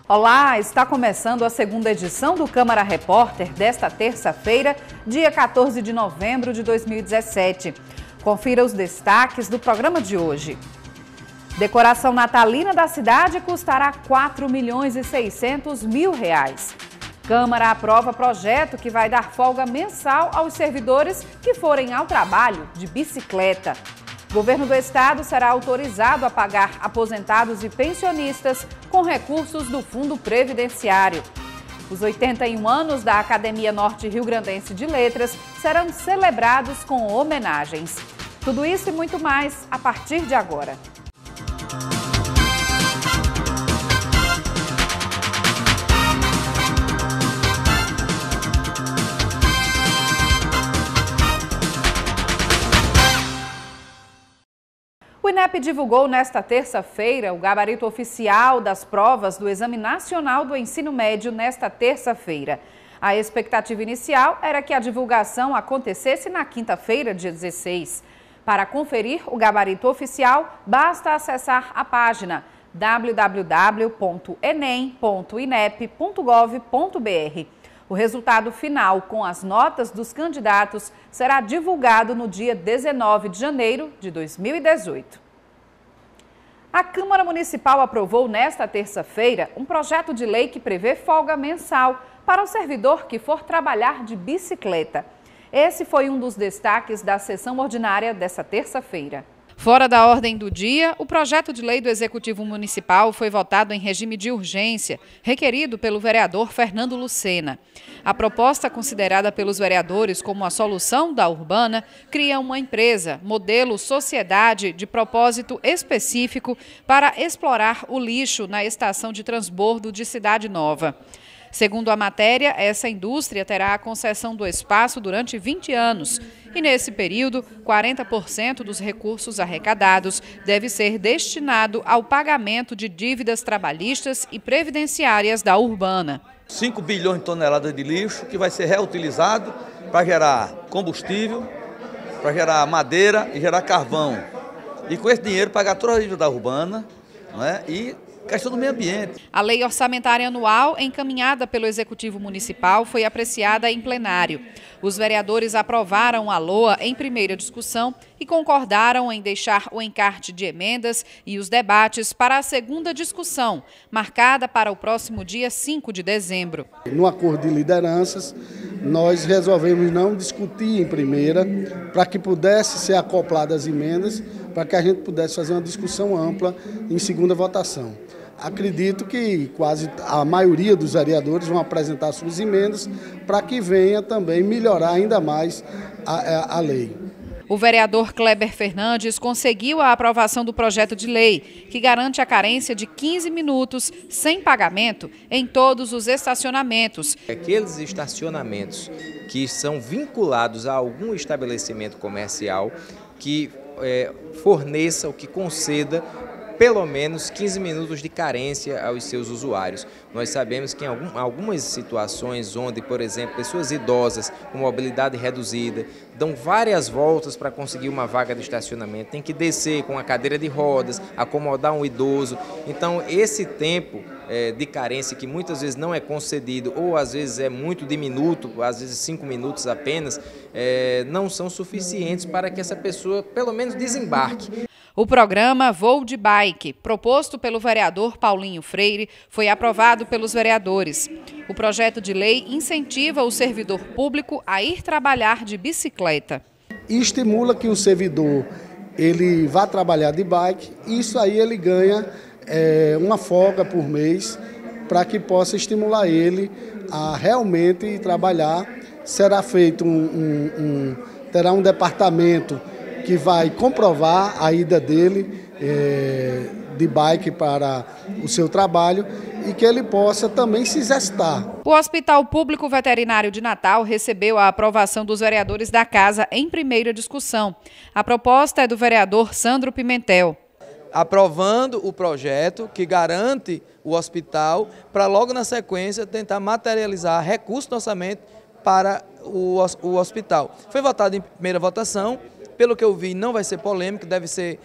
Olá, está começando a segunda edição do Câmara Repórter desta terça-feira, dia 14 de novembro de 2017. Confira os destaques do programa de hoje. Decoração natalina da cidade custará R$ 4.600.000. Câmara aprova projeto que vai dar folga mensal aos servidores que forem ao trabalho de bicicleta. Governo do Estado será autorizado a pagar aposentados e pensionistas com recursos do Fundo Previdenciário. Os 81 anos da Academia Norte Rio-Grandense de Letras serão celebrados com homenagens. Tudo isso e muito mais a partir de agora. O INEP divulgou nesta terça-feira o gabarito oficial das provas do Exame Nacional do Ensino Médio nesta terça-feira. A expectativa inicial era que a divulgação acontecesse na quinta-feira, dia 16. Para conferir o gabarito oficial, basta acessar a página www.enem.inep.gov.br. O resultado final com as notas dos candidatos será divulgado no dia 19 de janeiro de 2018. A Câmara Municipal aprovou nesta terça-feira um projeto de lei que prevê folga mensal para o servidor que for trabalhar de bicicleta. Esse foi um dos destaques da sessão ordinária desta terça-feira. Fora da ordem do dia, o projeto de lei do Executivo Municipal foi votado em regime de urgência, requerido pelo vereador Fernando Lucena. A proposta, considerada pelos vereadores como a solução da Urbana, cria uma empresa, modelo sociedade de propósito específico para explorar o lixo na estação de transbordo de Cidade Nova. Segundo a matéria, essa indústria terá a concessão do espaço durante 20 anos e, nesse período, 40% dos recursos arrecadados deve ser destinado ao pagamento de dívidas trabalhistas e previdenciárias da Urbana. 5 bilhões de toneladas de lixo que vai ser reutilizado para gerar combustível, para gerar madeira e gerar carvão. E com esse dinheiro pagar toda a dívida da Urbana, né? E questão do meio ambiente. A lei orçamentária anual encaminhada pelo Executivo Municipal foi apreciada em plenário. Os vereadores aprovaram a LOA em primeira discussão e concordaram em deixar o encarte de emendas e os debates para a segunda discussão, marcada para o próximo dia 5 de dezembro. No acordo de lideranças, nós resolvemos não discutir em primeira, para que pudesse ser acopladas as emendas, para que a gente pudesse fazer uma discussão ampla em segunda votação. Acredito que quase a maioria dos vereadores vão apresentar suas emendas para que venha também melhorar ainda mais a lei. O vereador Kleber Fernandes conseguiu a aprovação do projeto de lei, que garante a carência de 15 minutos sem pagamento em todos os estacionamentos. Aqueles estacionamentos que são vinculados a algum estabelecimento comercial que forneça ou que conceda pelo menos 15 minutos de carência aos seus usuários. Nós sabemos que em algumas situações onde, por exemplo, pessoas idosas com mobilidade reduzida dão várias voltas para conseguir uma vaga de estacionamento, tem que descer com a cadeira de rodas, acomodar um idoso. Então, esse tempo de carência que muitas vezes não é concedido ou às vezes é muito diminuto, às vezes 5 minutos apenas, não são suficientes para que essa pessoa pelo menos desembarque. O programa Voo de Bike, proposto pelo vereador Paulinho Freire, foi aprovado pelos vereadores. O projeto de lei incentiva o servidor público a ir trabalhar de bicicleta. E estimula que o servidor ele vá trabalhar de bike, e isso aí ele ganha uma folga por mês para que possa estimular ele a realmente trabalhar. Será feito terá um departamento que vai comprovar a ida dele de bike para o seu trabalho e que ele possa também se exercitar. O Hospital Público Veterinário de Natal recebeu a aprovação dos vereadores da Casa em primeira discussão. A proposta é do vereador Sandro Pimentel. Aprovando o projeto que garante o hospital para logo na sequência tentar materializar recurso no orçamento para o hospital. Foi votado em primeira votação. Pelo que eu vi, não vai ser polêmico, deve ser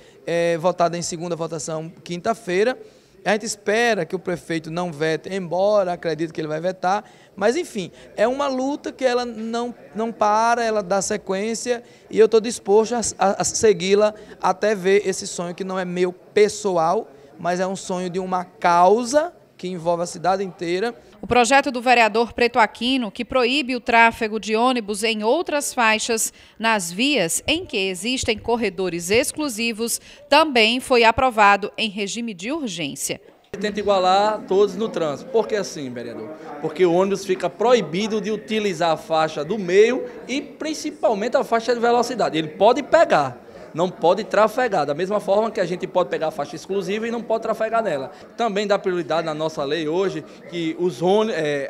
votado em segunda votação quinta-feira. A gente espera que o prefeito não vete, embora acredito que ele vai vetar, mas enfim, é uma luta que ela não para, ela dá sequência e eu estou disposto a segui-la até ver esse sonho que não é meu pessoal, mas é um sonho de uma causa que envolve a cidade inteira. O projeto do vereador Preto Aquino, que proíbe o tráfego de ônibus em outras faixas nas vias em que existem corredores exclusivos, também foi aprovado em regime de urgência. Tenta igualar todos no trânsito. Por que assim, vereador? Porque o ônibus fica proibido de utilizar a faixa do meio e principalmente a faixa de velocidade. Ele pode pegar, não pode trafegar, da mesma forma que a gente pode pegar a faixa exclusiva e não pode trafegar nela. Também dá prioridade na nossa lei hoje que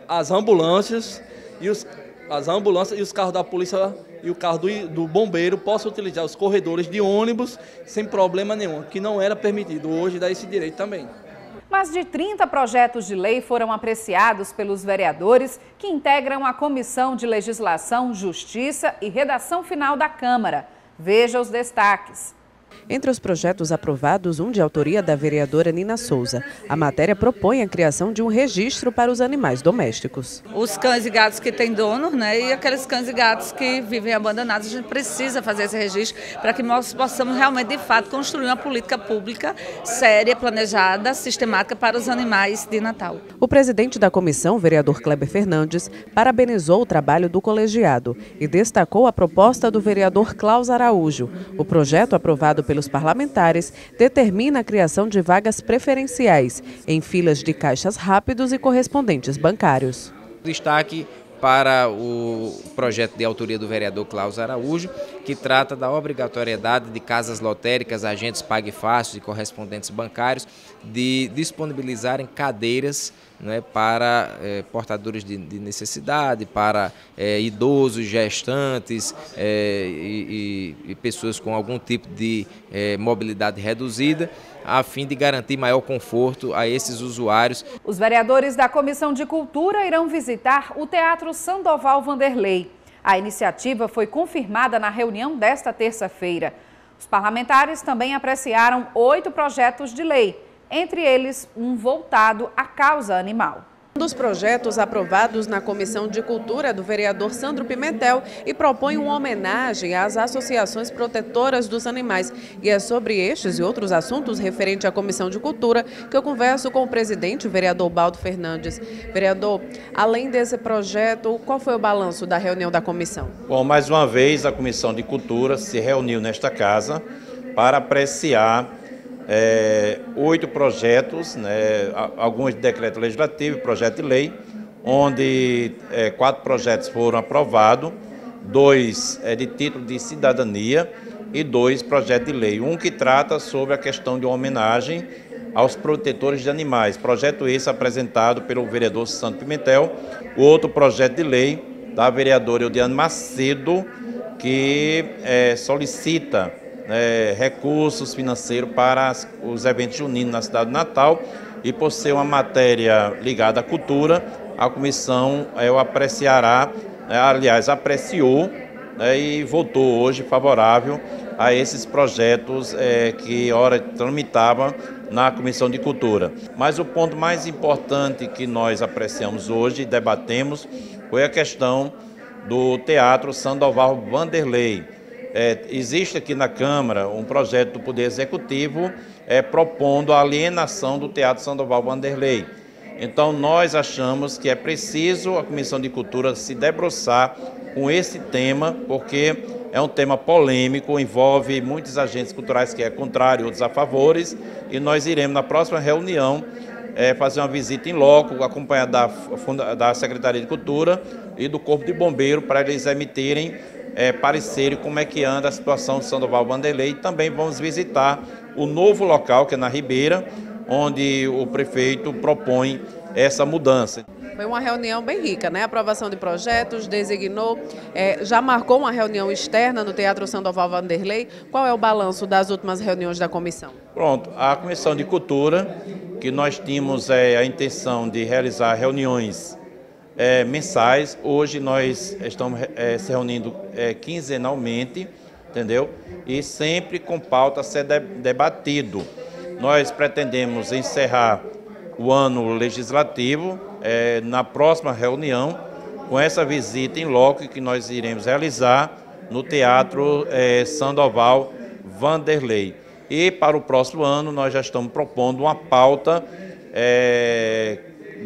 as ambulâncias e os carros da polícia e o carro do bombeiro possam utilizar os corredores de ônibus sem problema nenhum, que não era permitido. Hoje dá esse direito também. Mais de 30 projetos de lei foram apreciados pelos vereadores que integram a Comissão de Legislação, Justiça e Redação Final da Câmara. Veja os destaques. Entre os projetos aprovados, um de autoria da vereadora Nina Souza. A matéria propõe a criação de um registro para os animais domésticos. Os cães e gatos que têm dono, e aqueles cães e gatos que vivem abandonados, a gente precisa fazer esse registro para que nós possamos realmente, de fato, construir uma política pública séria, planejada, sistemática para os animais de Natal. O presidente da comissão, vereador Kleber Fernandes, parabenizou o trabalho do colegiado e destacou a proposta do vereador Klaus Araújo. O projeto aprovado pelos parlamentares determina a criação de vagas preferenciais em filas de caixas rápidos e correspondentes bancários. Destaque para o projeto de autoria do vereador Klaus Araújo, que trata da obrigatoriedade de casas lotéricas, agentes pague fácil e correspondentes bancários de disponibilizarem cadeiras para portadores de necessidade, para idosos, gestantes e pessoas com algum tipo de mobilidade reduzida, a fim de garantir maior conforto a esses usuários. Os vereadores da Comissão de Cultura irão visitar o Teatro Sandoval Vanderlei. A iniciativa foi confirmada na reunião desta terça-feira. Os parlamentares também apreciaram 8 projetos de lei, entre eles um voltado à causa animal. Um dos projetos aprovados na Comissão de Cultura do vereador Sandro Pimentel e propõe uma homenagem às associações protetoras dos animais. E é sobre estes e outros assuntos referente à Comissão de Cultura que eu converso com o presidente, o vereador Baldo Fernandes. Vereador, além desse projeto, qual foi o balanço da reunião da comissão? Bom, mais uma vez a Comissão de Cultura se reuniu nesta casa para apreciar 8 projetos, alguns de decreto legislativo, projeto de lei, onde 4 projetos foram aprovados, 2 de título de cidadania e 2 projetos de lei. Um que trata sobre a questão de uma homenagem aos protetores de animais, projeto esse apresentado pelo vereador Sandro Pimentel. O outro projeto de lei da vereadora Eudiane Macedo, que solicita recursos financeiros para os eventos juninos na cidade de Natal, e por ser uma matéria ligada à cultura, a comissão apreciará, aliás, apreciou e votou hoje favorável a esses projetos que ora tramitavam na Comissão de Cultura. Mas o ponto mais importante que nós apreciamos hoje e debatemos foi a questão do Teatro Sandoval Vanderlei. Existe aqui na Câmara um projeto do Poder Executivo propondo a alienação do Teatro Sandoval Vanderlei. Então nós achamos que é preciso a Comissão de Cultura se debruçar com esse tema, porque é um tema polêmico, envolve muitos agentes culturais que é contrário, outros a favores, e nós iremos na próxima reunião fazer uma visita em loco, acompanhada da Secretaria de Cultura e do Corpo de Bombeiro, para eles emitirem parecer como é que anda a situação de Sandoval Vanderlei. Também vamos visitar o novo local, que é na Ribeira, onde o prefeito propõe essa mudança. Foi uma reunião bem rica, Aprovação de projetos, designou, já marcou uma reunião externa no Teatro Sandoval Vanderlei. Qual é o balanço das últimas reuniões da comissão? Pronto, a Comissão de Cultura, que nós tínhamos a intenção de realizar reuniões mensais. Hoje nós estamos se reunindo quinzenalmente, entendeu? E sempre com pauta a ser debatido. nós pretendemos encerrar o ano legislativo na próxima reunião, com essa visita em loco que nós iremos realizar no Teatro Sandoval Vanderlei. E para o próximo ano nós já estamos propondo uma pauta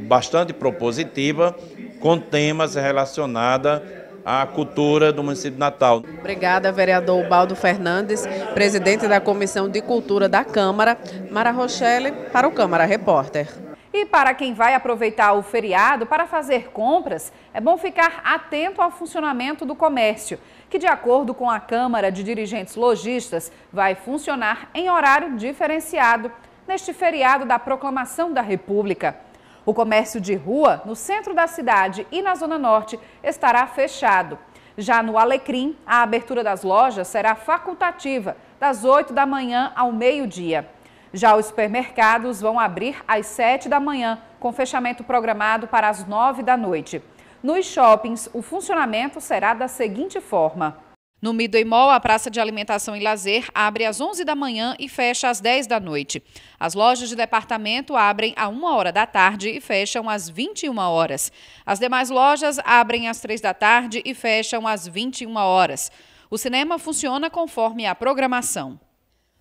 bastante propositiva, com temas relacionados à cultura do município de Natal. Obrigada, vereador Ubaldo Fernandes, presidente da Comissão de Cultura da Câmara. Mara Rochelle, para o Câmara Repórter. E para quem vai aproveitar o feriado para fazer compras, é bom ficar atento ao funcionamento do comércio, que, de acordo com a Câmara de Dirigentes Lojistas, vai funcionar em horário diferenciado neste feriado da Proclamação da República. O comércio de rua, no centro da cidade e na Zona Norte, estará fechado. Já no Alecrim, a abertura das lojas será facultativa, das 8 da manhã ao meio-dia. Já os supermercados vão abrir às 7 da manhã, com fechamento programado para as 9 da noite. Nos shoppings, o funcionamento será da seguinte forma. No Midway Mall, a praça de alimentação e lazer abre às 11 da manhã e fecha às 10 da noite. As lojas de departamento abrem à 1 hora da tarde e fecham às 21 horas. As demais lojas abrem às 3 da tarde e fecham às 21 horas. O cinema funciona conforme a programação.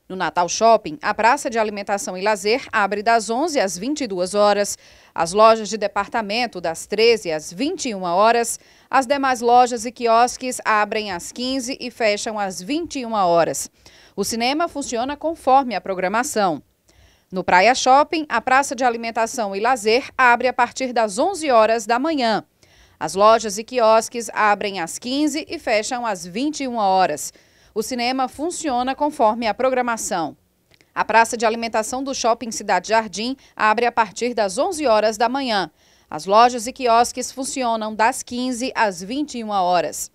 No Natal Shopping, a praça de alimentação e lazer abre das 11 às 22 horas, as lojas de departamento das 13 às 21 horas, as demais lojas e quiosques abrem às 15 e fecham às 21 horas. O cinema funciona conforme a programação. No Praia Shopping, a praça de alimentação e lazer abre a partir das 11 horas da manhã. As lojas e quiosques abrem às 15 e fecham às 21 horas. O cinema funciona conforme a programação. A praça de alimentação do Shopping Cidade Jardim abre a partir das 11 horas da manhã. As lojas e quiosques funcionam das 15 às 21 horas.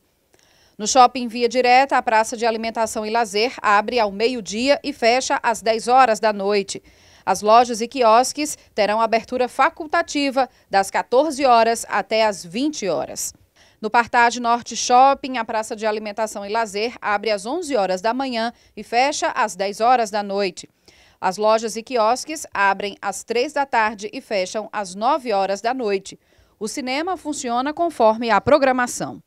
No Shopping Via Direta, a praça de alimentação e lazer abre ao meio-dia e fecha às 10 horas da noite. As lojas e quiosques terão abertura facultativa das 14 horas até às 20 horas. No Partage Norte Shopping, a praça de alimentação e lazer abre às 11 horas da manhã e fecha às 10 horas da noite. As lojas e quiosques abrem às 3 da tarde e fecham às 9 horas da noite. O cinema funciona conforme a programação.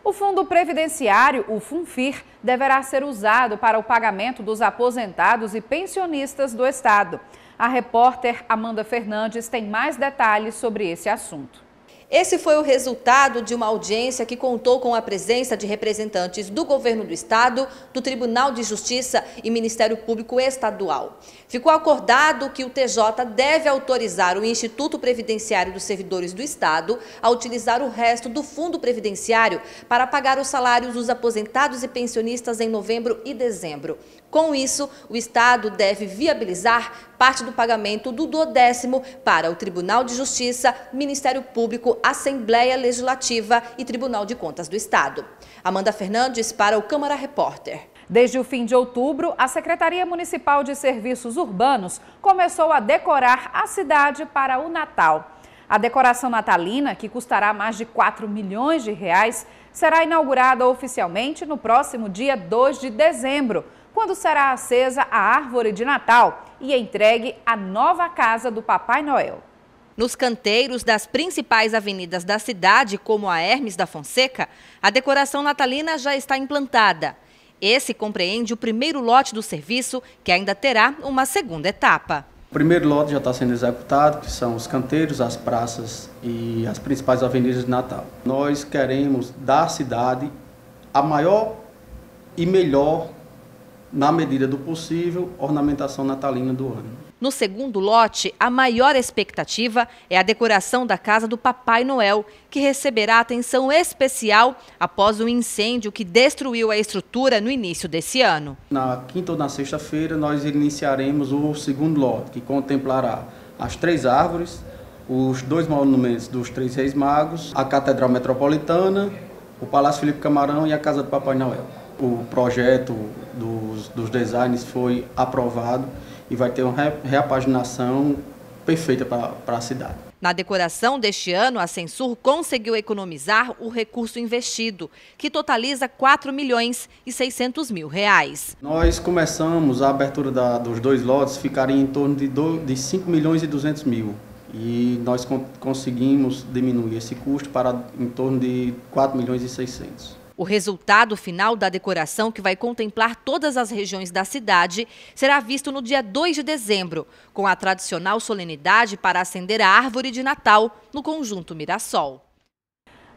O Fundo Previdenciário, o FUNFIR, deverá ser usado para o pagamento dos aposentados e pensionistas do Estado. A repórter Amanda Fernandes tem mais detalhes sobre esse assunto. Esse foi o resultado de uma audiência que contou com a presença de representantes do Governo do Estado, do Tribunal de Justiça e Ministério Público Estadual. Ficou acordado que o TJ deve autorizar o Instituto Previdenciário dos Servidores do Estado a utilizar o resto do Fundo Previdenciário para pagar os salários dos aposentados e pensionistas em novembro e dezembro. Com isso, o Estado deve viabilizar parte do pagamento do 12º para o Tribunal de Justiça, Ministério Público, Assembleia Legislativa e Tribunal de Contas do Estado. Amanda Fernandes para o Câmara Repórter. Desde o fim de outubro, a Secretaria Municipal de Serviços Urbanos começou a decorar a cidade para o Natal. A decoração natalina, que custará mais de 4 milhões de reais, será inaugurada oficialmente no próximo dia 2 de dezembro, quando será acesa a árvore de Natal e entregue a nova casa do Papai Noel. Nos canteiros das principais avenidas da cidade, como a Hermes da Fonseca, a decoração natalina já está implantada. Esse compreende o primeiro lote do serviço, que ainda terá uma segunda etapa. O primeiro lote já está sendo executado, que são os canteiros, as praças e as principais avenidas de Natal. Nós queremos dar à cidade a maior e melhor, na medida do possível, ornamentação natalina do ano. No segundo lote, a maior expectativa é a decoração da casa do Papai Noel, que receberá atenção especial após o incêndio que destruiu a estrutura no início desse ano. Na quinta ou na sexta-feira, nós iniciaremos o segundo lote, que contemplará as 3 árvores, os 2 monumentos dos 3 Reis Magos, a Catedral Metropolitana, o Palácio Felipe Camarão e a Casa do Papai Noel. O projeto dos designs foi aprovado e vai ter uma reapaginação perfeita para a cidade. Na decoração deste ano, a Censur conseguiu economizar o recurso investido, que totaliza R$ 4.600.000. Nós começamos a abertura dos 2 lotes, ficaria em torno de R$ 5.200.000. E nós conseguimos diminuir esse custo para em torno de R$ 4.600.000. O resultado final da decoração, que vai contemplar todas as regiões da cidade, será visto no dia 2 de dezembro, com a tradicional solenidade para acender a árvore de Natal no Conjunto Mirassol.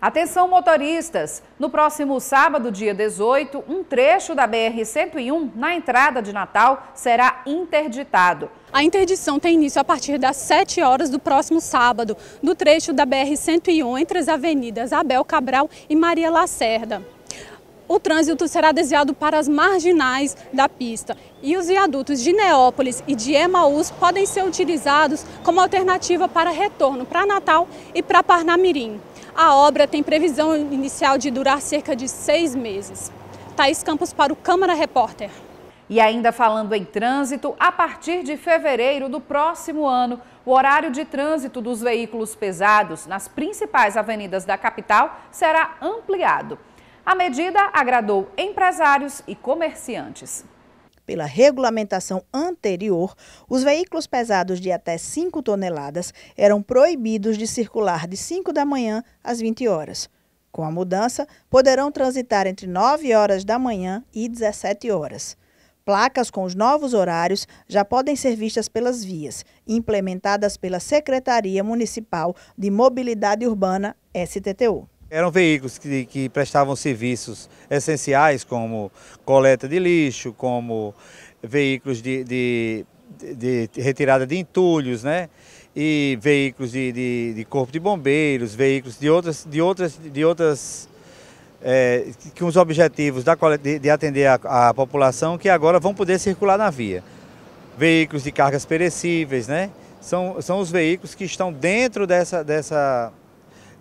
Atenção, motoristas! No próximo sábado, dia 18, um trecho da BR-101, na entrada de Natal, será interditado. A interdição tem início a partir das 7 horas do próximo sábado, do trecho da BR-101 entre as avenidas Abel Cabral e Maria Lacerda. O trânsito será desviado para as marginais da pista e os viadutos de Neópolis e de Emaús podem ser utilizados como alternativa para retorno para Natal e para Parnamirim. A obra tem previsão inicial de durar cerca de 6 meses. Thaís Campos para o Câmara Repórter. E ainda falando em trânsito, a partir de fevereiro do próximo ano, o horário de trânsito dos veículos pesados nas principais avenidas da capital será ampliado. A medida agradou empresários e comerciantes. Pela regulamentação anterior, os veículos pesados de até 5 toneladas eram proibidos de circular de 5 da manhã às 20 horas. Com a mudança, poderão transitar entre 9 horas da manhã e 17 horas. Placas com os novos horários já podem ser vistas pelas vias, implementadas pela Secretaria Municipal de Mobilidade Urbana, STTU. Eram veículos que prestavam serviços essenciais, como coleta de lixo, como veículos de retirada de entulhos, né? E veículos de corpo de bombeiros, veículos com os objetivos de atender a população, que agora vão poder circular na via. Veículos de cargas perecíveis, né? São os veículos que estão dentro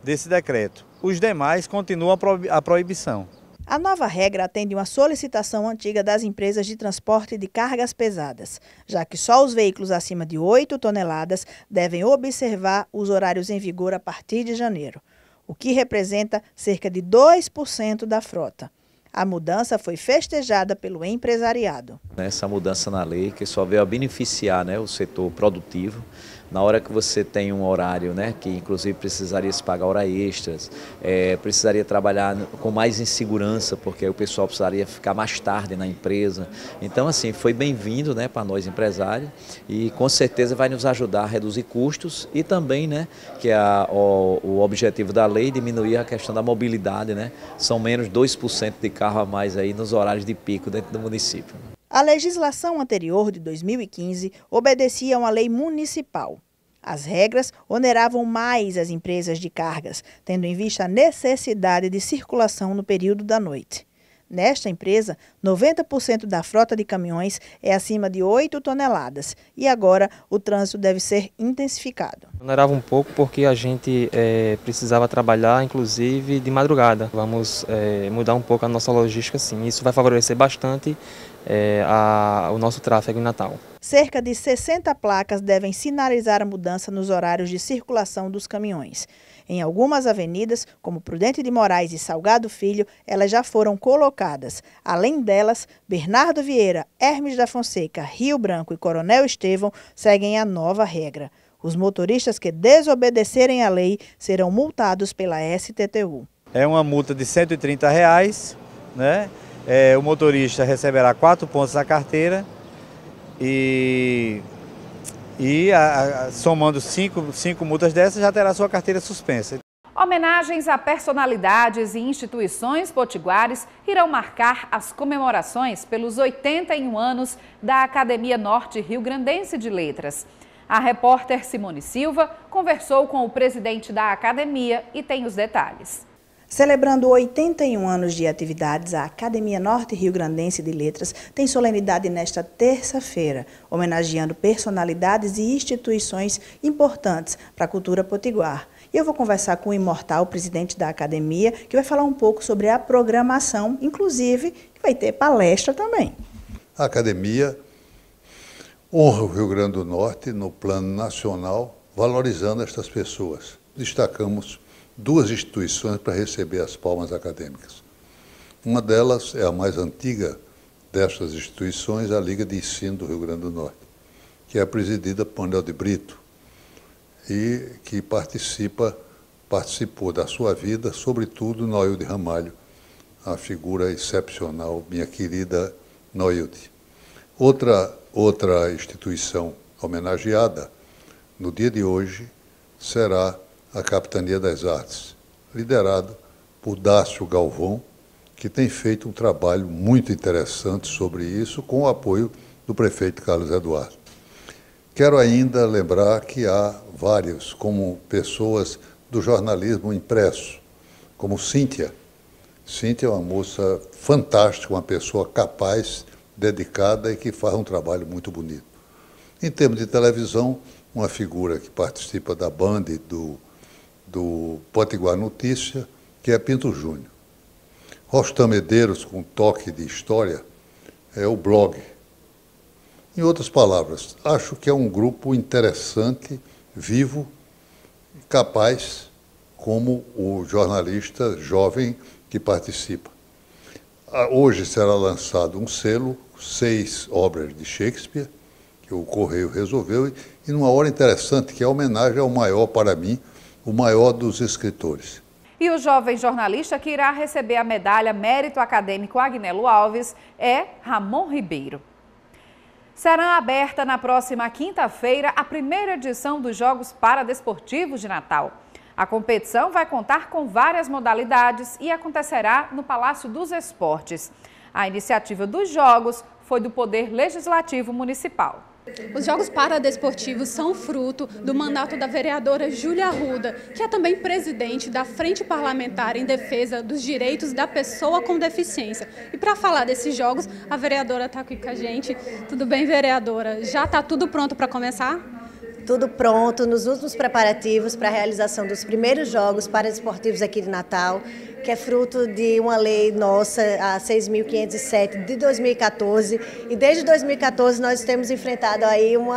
desse decreto. Os demais continuam a proibição. A nova regra atende uma solicitação antiga das empresas de transporte de cargas pesadas, já que só os veículos acima de 8 toneladas devem observar os horários em vigor a partir de janeiro, o que representa cerca de 2% da frota. A mudança foi festejada pelo empresariado. Essa mudança na lei que só veio a beneficiar, né, o setor produtivo. Na hora que você tem um horário, né, que inclusive precisaria se pagar hora extras, precisaria trabalhar com mais insegurança, porque aí o pessoal precisaria ficar mais tarde na empresa. Então, assim, foi bem-vindo, né, para nós empresários e com certeza vai nos ajudar a reduzir custos e também, né, que o objetivo da lei diminuir a questão da mobilidade, né, são menos 2% de carro a mais aí nos horários de pico dentro do município. A legislação anterior, de 2015, obedecia a uma lei municipal. As regras oneravam mais as empresas de cargas, tendo em vista a necessidade de circulação no período da noite. Nesta empresa, 90% da frota de caminhões é acima de 8 toneladas e agora o trânsito deve ser intensificado. Onerava um pouco porque a gente precisava trabalhar, inclusive, de madrugada. Vamos mudar um pouco a nossa logística, sim. Isso vai favorecer bastante o nosso tráfego em Natal. Cerca de 60 placas devem sinalizar a mudança nos horários de circulação dos caminhões. Em algumas avenidas, como Prudente de Moraes e Salgado Filho, elas já foram colocadas. Além delas, Bernardo Vieira, Hermes da Fonseca, Rio Branco e Coronel Estevão seguem a nova regra. Os motoristas que desobedecerem à lei serão multados pela STTU. É uma multa de R$ 130, né? O motorista receberá 4 pontos na carteira e somando 5 multas dessas já terá sua carteira suspensa. Homenagens a personalidades e instituições potiguares irão marcar as comemorações pelos 81 anos da Academia Norte Rio-Grandense de Letras. A repórter Simone Silva conversou com o presidente da academia e tem os detalhes. Celebrando 81 anos de atividades, a Academia Norte Rio-Grandense de Letras tem solenidade nesta terça-feira, homenageando personalidades e instituições importantes para a cultura potiguar. E eu vou conversar com o imortal presidente da academia, que vai falar um pouco sobre a programação, inclusive que vai ter palestra também. A academia honra o Rio Grande do Norte no plano nacional valorizando estas pessoas. Destacamos 2 instituições para receber as palmas acadêmicas. Uma delas é a mais antiga destas instituições, a Liga de Ensino do Rio Grande do Norte, que é presidida por Anel de Brito e que participou da sua vida, sobretudo Noilde Ramalho, a figura excepcional, minha querida Noilde. Outra instituição homenageada no dia de hoje será a Capitania das Artes, liderada por Dácio Galvão, que tem feito um trabalho muito interessante sobre isso, com o apoio do prefeito Carlos Eduardo. Quero ainda lembrar que há vários, como pessoas do jornalismo impresso, como Cíntia. Cíntia é uma moça fantástica, uma pessoa capaz, dedicada e que faz um trabalho muito bonito. Em termos de televisão, uma figura que participa da Band do Potiguar Notícia, que é Pinto Júnior. Rostam Medeiros, com toque de história, é o blog. Em outras palavras, acho que é um grupo interessante, vivo, capaz, como o jornalista jovem que participa. Hoje será lançado um selo, 6 obras de Shakespeare, que o Correio resolveu, e numa hora interessante, que é a homenagem ao maior, para mim, o maior dos escritores. E o jovem jornalista que irá receber a medalha Mérito Acadêmico Agnello Alves é Ramon Ribeiro. Será aberta na próxima quinta-feira a primeira edição dos Jogos Paradesportivos de Natal. A competição vai contar com várias modalidades e acontecerá no Palácio dos Esportes. A iniciativa dos Jogos foi do Poder Legislativo Municipal. Os Jogos Paradesportivos são fruto do mandato da vereadora Júlia Arruda, que é também presidente da Frente Parlamentar em Defesa dos Direitos da Pessoa com Deficiência. E para falar desses jogos, a vereadora está aqui com a gente. Tudo bem, vereadora? Já está tudo pronto para começar? Tudo pronto, nos últimos preparativos para a realização dos primeiros Jogos Paradesportivos aqui de Natal, que é fruto de uma lei nossa, a 6.507 de 2014, e desde 2014 nós temos enfrentado aí um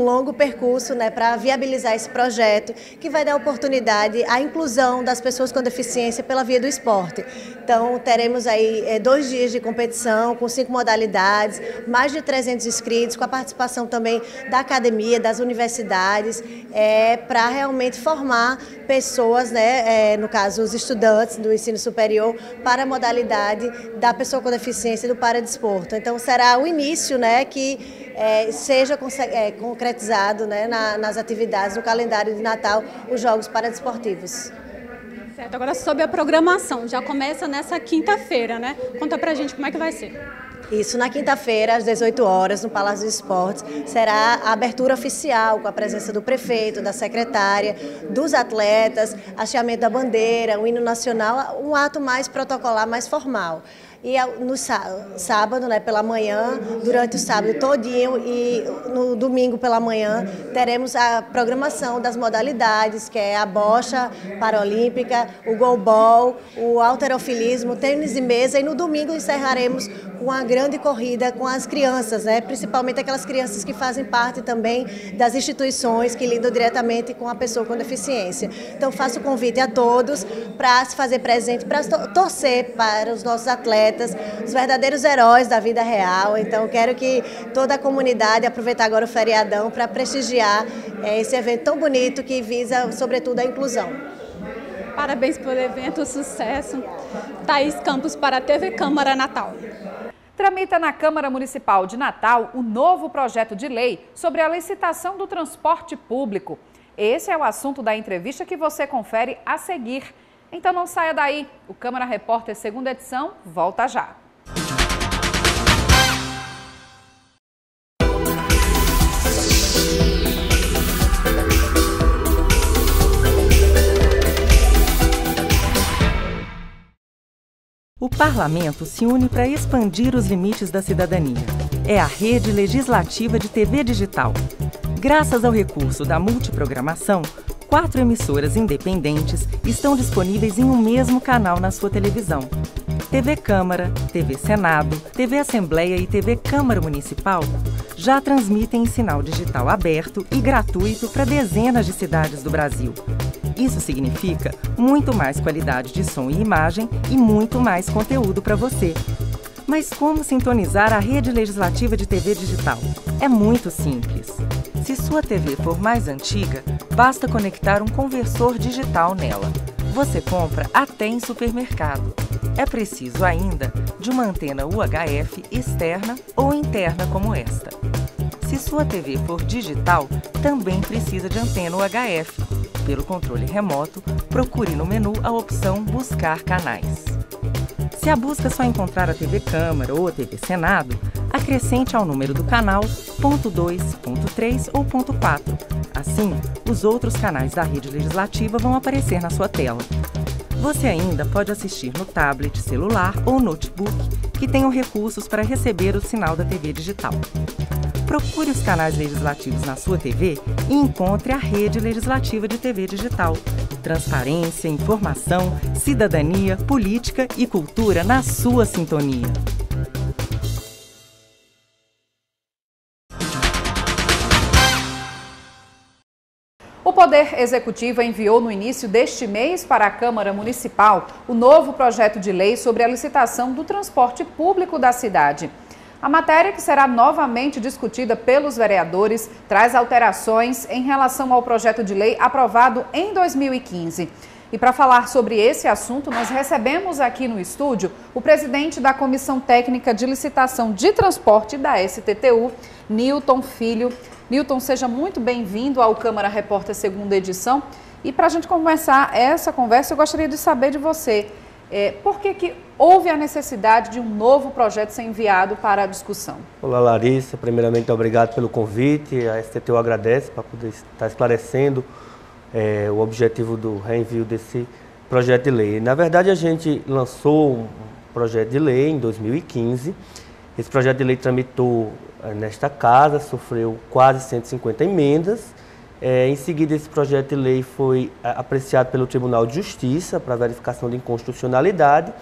longo percurso, né, para viabilizar esse projeto, que vai dar oportunidade à inclusão das pessoas com deficiência pela via do esporte. Então teremos aí 2 dias de competição com 5 modalidades, mais de 300 inscritos, com a participação também da academia, das universidades, para realmente formar pessoas, né, no caso os estudantes do ensino superior, para a modalidade da pessoa com deficiência do paradesporto. Então será o início, né, que seja concretizado, né, nas atividades, no calendário de Natal, os Jogos Paradesportivos. Certo, agora sobre a programação, já começa nessa quinta-feira, né? Conta pra gente como é que vai ser. Isso, na quinta-feira, às 18 horas, no Palácio dos Esportes, será a abertura oficial, com a presença do prefeito, da secretária, dos atletas, hasteamento da bandeira, o hino nacional, um ato mais protocolar, mais formal. E no sábado, né, pela manhã, durante o sábado todinho e no domingo pela manhã, teremos a programação das modalidades, que é a bocha paralímpica, o goalball, o halterofilismo, tênis de mesa, e no domingo encerraremos com a grande corrida com as crianças, né, principalmente aquelas crianças que fazem parte também das instituições que lidam diretamente com a pessoa com deficiência. Então faço o convite a todos para se fazer presente, para torcer para os nossos atletas, os verdadeiros heróis da vida real. Então quero que toda a comunidade aproveite agora o feriadão para prestigiar esse evento tão bonito que visa, sobretudo, a inclusão. Parabéns pelo evento, sucesso. Thaís Campos para a TV Câmara Natal. Tramita na Câmara Municipal de Natal o novo projeto de lei sobre a licitação do transporte público. Esse é o assunto da entrevista que você confere a seguir. Então não saia daí, o Câmara Repórter segunda edição volta já. O Parlamento se une para expandir os limites da cidadania. É a rede legislativa de TV digital. Graças ao recurso da multiprogramação, 4 emissoras independentes estão disponíveis em um mesmo canal na sua televisão. TV Câmara, TV Senado, TV Assembleia e TV Câmara Municipal já transmitem em sinal digital aberto e gratuito para dezenas de cidades do Brasil. Isso significa muito mais qualidade de som e imagem e muito mais conteúdo para você. Mas como sintonizar a rede legislativa de TV digital? É muito simples. Se sua TV for mais antiga, basta conectar um conversor digital nela. Você compra até em supermercado. É preciso ainda de uma antena UHF externa ou interna como esta. Se sua TV for digital, também precisa de antena UHF. Pelo controle remoto, procure no menu a opção Buscar canais. Se a busca só encontrar a TV Câmara ou a TV Senado, acrescente ao número do canal ponto 2, ponto 3 ou ponto 4. Assim, os outros canais da rede legislativa vão aparecer na sua tela. Você ainda pode assistir no tablet, celular ou notebook, que tenham recursos para receber o sinal da TV digital. Procure os canais legislativos na sua TV e encontre a rede legislativa de TV digital. Transparência, informação, cidadania, política e cultura na sua sintonia. O Poder Executivo enviou no início deste mês para a Câmara Municipal o novo projeto de lei sobre a licitação do transporte público da cidade. A matéria, que será novamente discutida pelos vereadores, traz alterações em relação ao projeto de lei aprovado em 2015. E para falar sobre esse assunto, nós recebemos aqui no estúdio o presidente da Comissão Técnica de Licitação de Transporte da STTU, Nilton Filho. Nilton, seja muito bem-vindo ao Câmara Repórter segunda edição. E para a gente começar essa conversa, eu gostaria de saber de você, por que houve a necessidade de um novo projeto ser enviado para a discussão? Olá, Larissa. Primeiramente, obrigado pelo convite. A STTU agradece para poder estar esclarecendo o objetivo do reenvio desse projeto de lei. Na verdade, a gente lançou um projeto de lei em 2015. Esse projeto de lei tramitou nesta casa, sofreu quase 150 emendas. Em seguida, esse projeto de lei foi apreciado pelo Tribunal de Justiça para verificação de inconstitucionalidade.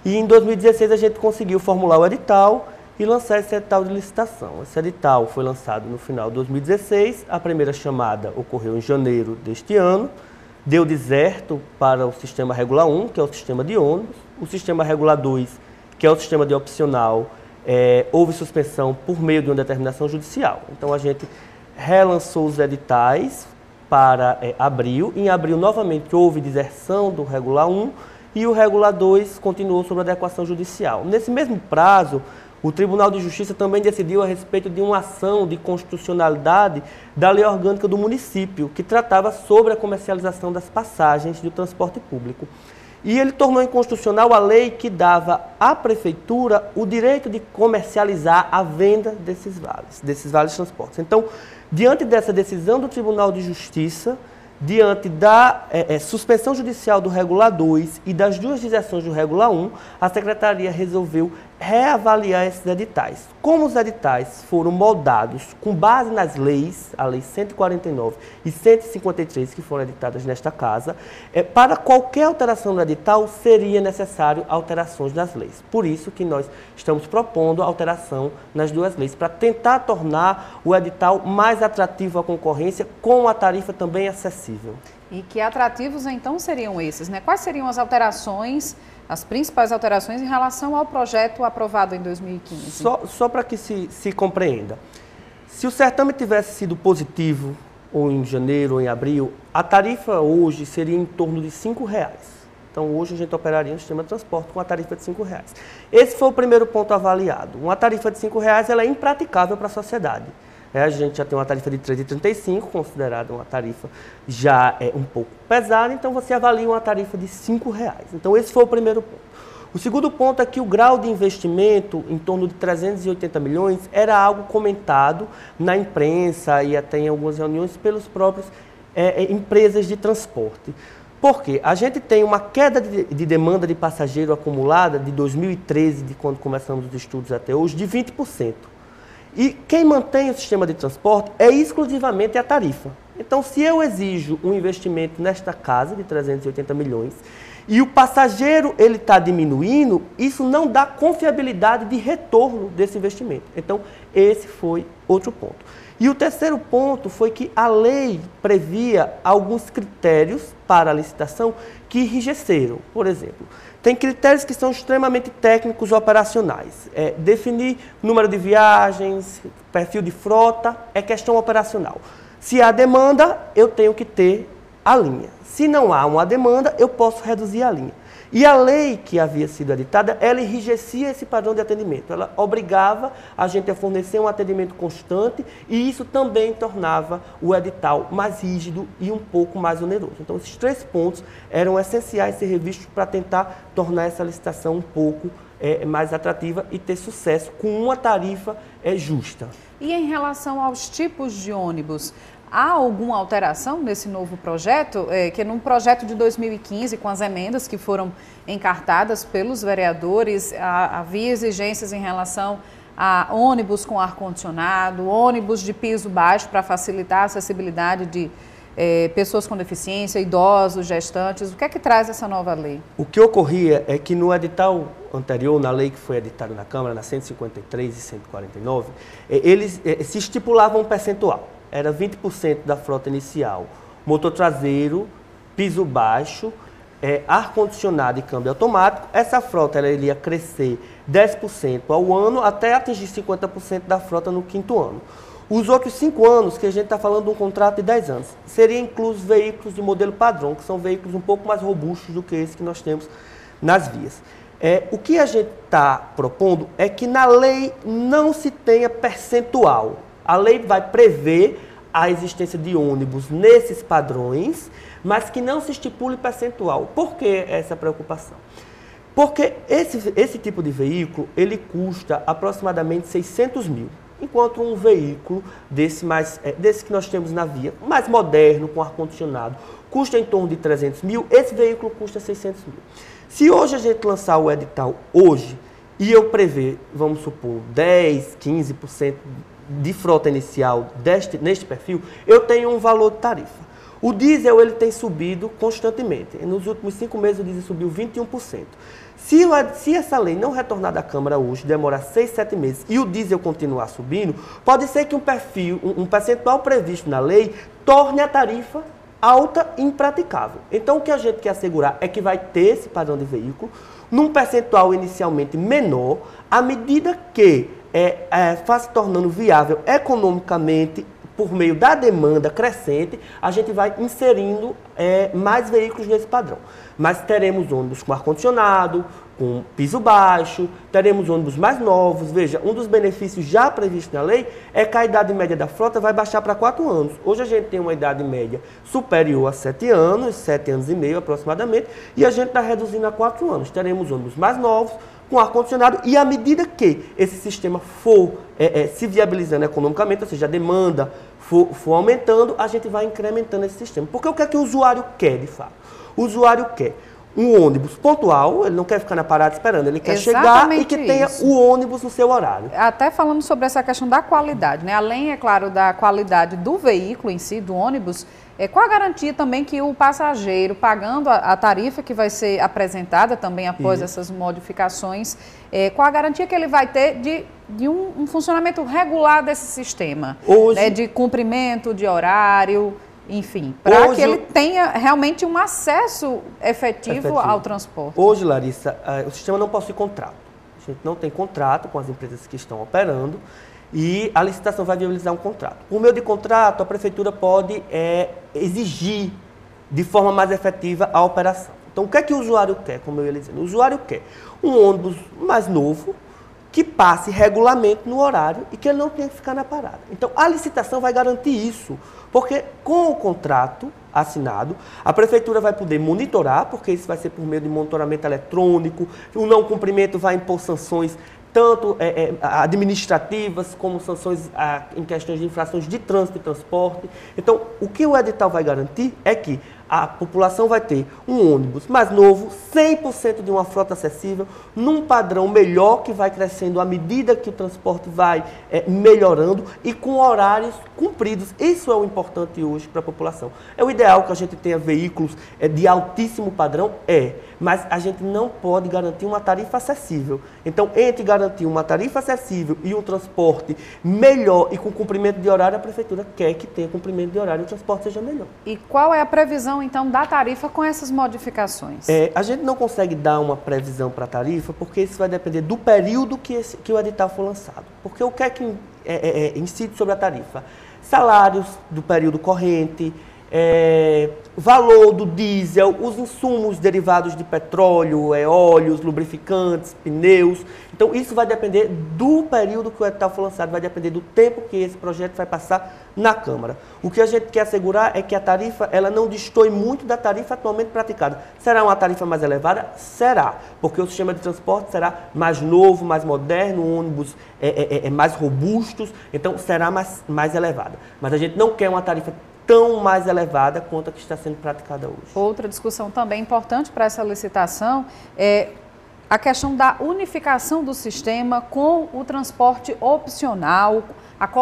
E em 2016 a gente conseguiu formular o edital e lançar esse edital de licitação. Esse edital foi lançado no final de 2016, a primeira chamada ocorreu em janeiro deste ano, deu deserto para o Sistema Regula 1, que é o sistema de ônibus, o Sistema Regula 2, que é o sistema de opcional, houve suspensão por meio de uma determinação judicial. Então a gente relançou os editais para abril. Em abril, novamente, houve deserção do Regula 1 e o Regula 2 continuou sob adequação judicial. Nesse mesmo prazo, o Tribunal de Justiça também decidiu a respeito de uma ação de constitucionalidade da lei orgânica do município, que tratava sobre a comercialização das passagens do transporte público. E ele tornou inconstitucional a lei que dava à prefeitura o direito de comercializar a venda desses vales de transportes. Então, diante dessa decisão do Tribunal de Justiça, diante da suspensão judicial do Regula 2 e das duas deserções do Regula 1, a Secretaria resolveu reavaliar esses editais. Como os editais foram moldados com base nas leis, a Lei 149 e 153 que foram editadas nesta casa, para qualquer alteração do edital seria necessário alterações nas leis. Por isso que nós estamos propondo alteração nas duas leis, para tentar tornar o edital mais atrativo à concorrência, com a tarifa também acessível. E que atrativos então seriam esses, né? Quais seriam as alterações, as principais alterações em relação ao projeto aprovado em 2015? Só para que se compreenda. Se o certame tivesse sido positivo, ou em janeiro ou em abril, a tarifa hoje seria em torno de R$5. Então hoje a gente operaria um sistema de transporte com a tarifa de R$5. Esse foi o primeiro ponto avaliado. Uma tarifa de R$5 ela é impraticável para a sociedade. A gente já tem uma tarifa de R$ 3,35, considerada uma tarifa já um pouco pesada, então você avalia uma tarifa de R$5. Então esse foi o primeiro ponto. O segundo ponto é que o grau de investimento, em torno de 380 milhões, era algo comentado na imprensa e até em algumas reuniões pelos próprios empresas de transporte. Por quê? A gente tem uma queda de demanda de passageiro acumulada de 2013, de quando começamos os estudos até hoje, de 20%. E quem mantém o sistema de transporte é exclusivamente a tarifa. Então, se eu exijo um investimento nesta casa de 380 milhões e o passageiro ele está diminuindo, isso não dá confiabilidade de retorno desse investimento. Então, esse foi outro ponto. E o terceiro ponto foi que a lei previa alguns critérios para a licitação que enrijeceram. Por exemplo, tem critérios que são extremamente técnicos operacionais. Definir número de viagens, perfil de frota, é questão operacional. Se há demanda, eu tenho que ter a linha. Se não há uma demanda, eu posso reduzir a linha. E a lei que havia sido editada, ela enrijecia esse padrão de atendimento. Ela obrigava a gente a fornecer um atendimento constante e isso também tornava o edital mais rígido e um pouco mais oneroso. Então, esses 3 pontos eram essenciais ser revistos para tentar tornar essa licitação um pouco mais atrativa e ter sucesso com uma tarifa justa. E em relação aos tipos de ônibus, há alguma alteração nesse novo projeto? Que num projeto de 2015, com as emendas que foram encartadas pelos vereadores, havia exigências em relação a ônibus com ar-condicionado, ônibus de piso baixo para facilitar a acessibilidade de pessoas com deficiência, idosos, gestantes. O que é que traz essa nova lei? O que ocorria é que no edital anterior, na lei que foi editada na Câmara, na 153 e 149, eles se estipulavam um percentual. Era 20% da frota inicial, motor traseiro, piso baixo, ar-condicionado e câmbio automático. Essa frota ela iria crescer 10% ao ano até atingir 50% da frota no 5º ano. Os outros 5 anos, que a gente está falando de um contrato de 10 anos, seriam inclusos veículos de modelo padrão, que são veículos um pouco mais robustos do que esse que nós temos nas vias. O que a gente está propondo é que na lei não se tenha percentual. A lei vai prever a existência de ônibus nesses padrões, mas que não se estipule percentual. Por que essa preocupação? Porque esse tipo de veículo, ele custa aproximadamente 600 mil, enquanto um veículo desse que nós temos na via, mais moderno, com ar-condicionado, custa em torno de 300 mil, esse veículo custa 600 mil. Se hoje a gente lançar o edital hoje, e eu prever, vamos supor, 10, 15% de frota inicial neste perfil, eu tenho um valor de tarifa. O diesel ele tem subido constantemente. Nos últimos 5 meses o diesel subiu 21%. Se essa lei não retornar da Câmara hoje, demorar 6, 7 meses e o diesel continuar subindo, pode ser que um percentual previsto na lei torne a tarifa alta e impraticável. Então o que a gente quer assegurar é que vai ter esse padrão de veículo num percentual inicialmente menor, à medida que vai se tornando viável economicamente, por meio da demanda crescente, a gente vai inserindo mais veículos nesse padrão. Mas teremos ônibus com ar-condicionado, com piso baixo, teremos ônibus mais novos. Veja, um dos benefícios já previstos na lei é que a idade média da frota vai baixar para 4 anos. Hoje a gente tem uma idade média superior a 7 anos, 7 anos e meio aproximadamente, e a gente está reduzindo a 4 anos. Teremos ônibus mais novos, com ar-condicionado, e à medida que esse sistema for se viabilizando economicamente, ou seja, a demanda for aumentando, a gente vai incrementando esse sistema. Porque o que é que o usuário quer, de fato? O usuário quer um ônibus pontual, ele não quer ficar na parada esperando, ele quer chegar e que tenha o ônibus no seu horário. Até falando sobre essa questão da qualidade, né? Além, é claro, da qualidade do veículo em si, do ônibus, qual a garantia também que o passageiro, pagando a tarifa que vai ser apresentada também após essas modificações, qual a garantia que ele vai ter de um funcionamento regular desse sistema? Hoje, né, de cumprimento de horário, enfim, para que ele tenha realmente um acesso efetivo ao transporte. Hoje, Larissa, o sistema não possui contrato. A gente não tem contrato com as empresas que estão operando e a licitação vai viabilizar um contrato. Por meio de contrato, a prefeitura pode exigir de forma mais efetiva a operação. Então, o que é que o usuário quer, como eu ia dizendo? O usuário quer um ônibus mais novo, que passe regularmente no horário e que ele não tenha que ficar na parada. Então, a licitação vai garantir isso, porque com o contrato assinado, a prefeitura vai poder monitorar, porque isso vai ser por meio de monitoramento eletrônico, o não cumprimento vai impor sanções tanto administrativas como sanções em questões de infrações de trânsito e transporte. Então, o que o edital vai garantir é que A população vai ter um ônibus mais novo, 100% de uma frota acessível, num padrão melhor que vai crescendo à medida que o transporte vai melhorando e com horários cumpridos. Isso é o importante hoje para a população. É o ideal que a gente tenha veículos de altíssimo padrão, mas a gente não pode garantir uma tarifa acessível. Então, entre garantir uma tarifa acessível e um transporte melhor e com cumprimento de horário, a Prefeitura quer que tenha cumprimento de horário e o transporte seja melhor. E qual é a previsão, então, da tarifa com essas modificações? A gente não consegue dar uma previsão para a tarifa, porque isso vai depender do período que o edital for lançado. Porque o que é que incide sobre a tarifa? Salários do período corrente, valor do diesel, os insumos derivados de petróleo, óleos, lubrificantes, pneus. Então, isso vai depender do período que o edital for lançado, vai depender do tempo que esse projeto vai passar na Câmara. O que a gente quer assegurar é que a tarifa ela não destoe muito da tarifa atualmente praticada. Será uma tarifa mais elevada? Será, porque o sistema de transporte será mais novo, mais moderno, ônibus mais robustos, então será mais elevada. Mas a gente não quer uma tarifa tão mais elevada quanto a que está sendo praticada hoje. Outra discussão também importante para essa licitação é a questão da unificação do sistema com o transporte opcional.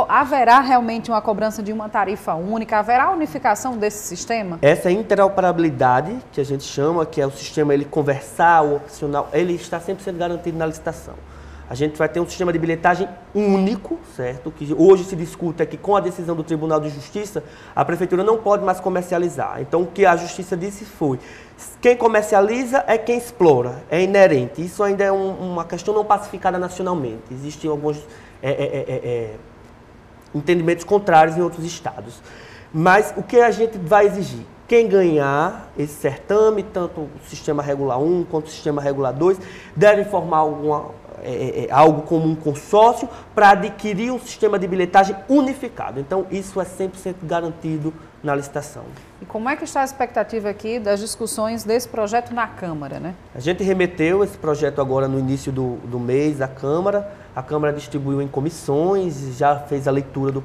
Haverá realmente uma cobrança de uma tarifa única? Haverá unificação desse sistema? Essa interoperabilidade, que a gente chama, que é o sistema ele conversar, o opcional, ele está sempre sendo garantido na licitação. A gente vai ter um sistema de bilhetagem único, certo? Que hoje se discute é que com a decisão do Tribunal de Justiça, a Prefeitura não pode mais comercializar. Então, o que a Justiça disse foi, quem comercializa é quem explora, é inerente. Isso ainda é uma questão não pacificada nacionalmente. Existem alguns entendimentos contrários em outros estados. Mas o que a gente vai exigir? Quem ganhar esse certame, tanto o Sistema Regular 1 quanto o Sistema Regular 2, deve formar algo como um consórcio para adquirir um sistema de bilhetagem unificado. Então, isso é 100% garantido na licitação. E como é que está a expectativa aqui das discussões desse projeto na Câmara, né? A gente remeteu esse projeto agora no início do mês à Câmara. A Câmara distribuiu em comissões, já fez a leitura do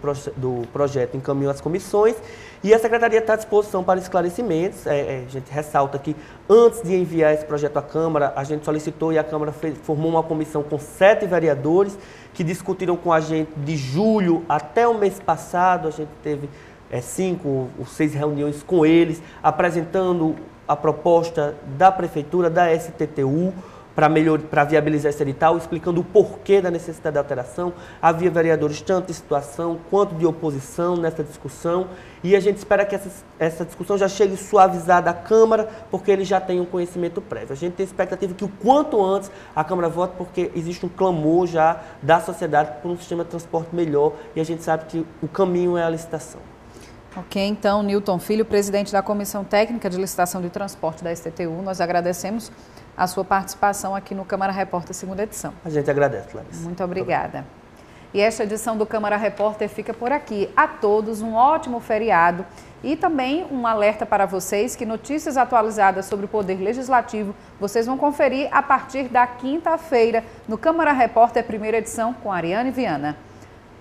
projeto, encaminhou às comissões e a Secretaria está à disposição para esclarecimentos. A gente ressalta que antes de enviar esse projeto à Câmara, a gente solicitou e a Câmara formou uma comissão com 7 vereadores que discutiram com a gente de julho até o mês passado. A gente teve 5 ou 6 reuniões com eles, apresentando a proposta da Prefeitura, da STTU, para viabilizar esse edital, explicando o porquê da necessidade de alteração. Havia vereadores tanto de situação quanto de oposição nessa discussão e a gente espera que essa discussão já chegue suavizada à Câmara, porque eles já têm um conhecimento prévio. A gente tem expectativa que o quanto antes a Câmara vote, porque existe um clamor já da sociedade por um sistema de transporte melhor e a gente sabe que o caminho é a licitação. Ok, então, Nilton Filho, presidente da Comissão Técnica de Licitação de Transporte da STTU, nós agradecemos a sua participação aqui no Câmara Repórter, segunda edição. A gente agradece, Larissa. Muito obrigada. E esta edição do Câmara Repórter fica por aqui. A todos um ótimo feriado e também um alerta para vocês que notícias atualizadas sobre o Poder Legislativo vocês vão conferir a partir da quinta-feira no Câmara Repórter, primeira edição, com Ariane Viana.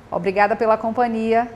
Obrigada pela companhia.